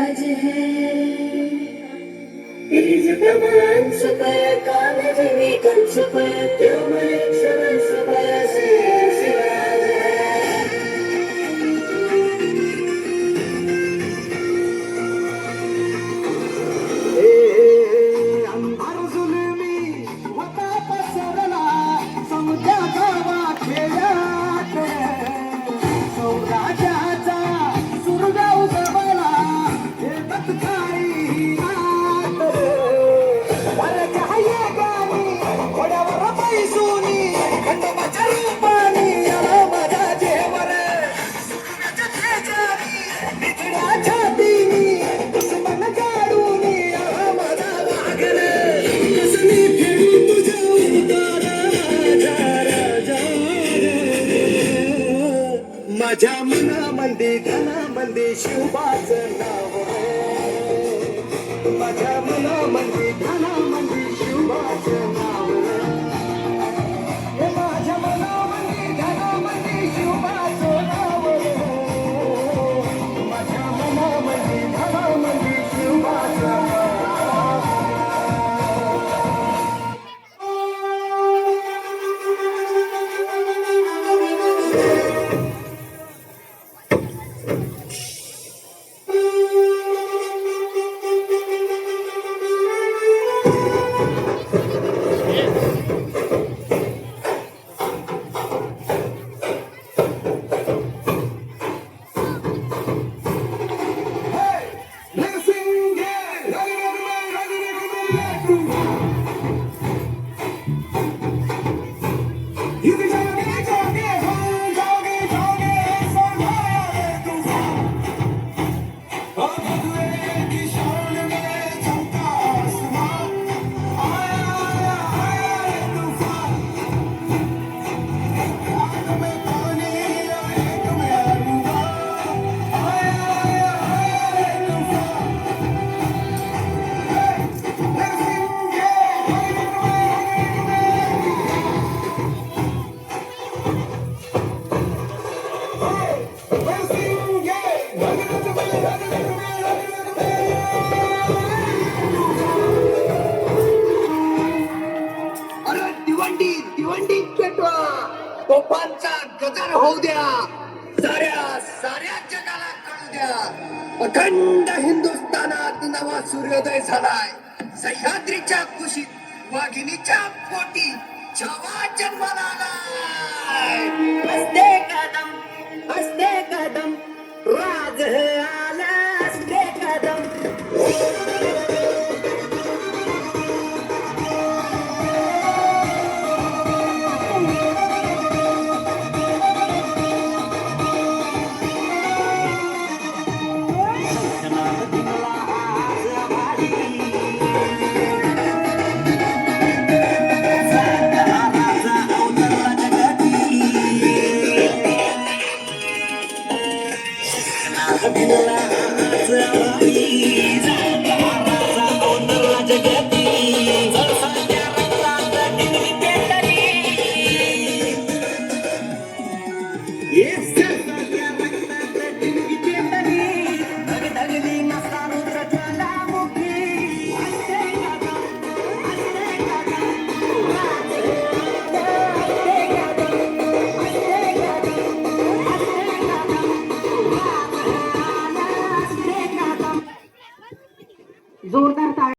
राज है तेज प्रमाण सुपय काल जनी कल सुपय त्योमय सरल सुपय से शिवराज है अंधार जुलमी होता पसरला समुद्राचा वाखेळ्यात सौराज्याचा सुरगा उजवला हे तत्काळी नात वरच्या गाणी घोड्यावर बैसूनी खंडोबाच्या रूपानी आला माझा जेवर सुरगाच्या तेजानी बिजड्या छातीनी दुश्मन गाडूनी आला माझा वाघर कसली फेडू तुझ्या उतारा राजा माझ्या मनामध्ये धनामध्ये शिवबाचं नाव माझ्या मनामध्ये धनामध्ये शिवबाचं नाव माझ्या मनामध्ये धनामध्ये शिवबाचं नाव माझ्या मनामध्ये धनामध्ये शिवबाचं दिवंडी पेटवा तोफांचा गजर होऊ द्या साऱ्या जगाला कळू द्या अखंड हिंदुस्थानात नवा सूर्योदय झालाय सह्याद्रीच्या कुशीत वाघिणीच्या पोटी छावा जन्माला आलाय हसते कदम राज आला हसते कदम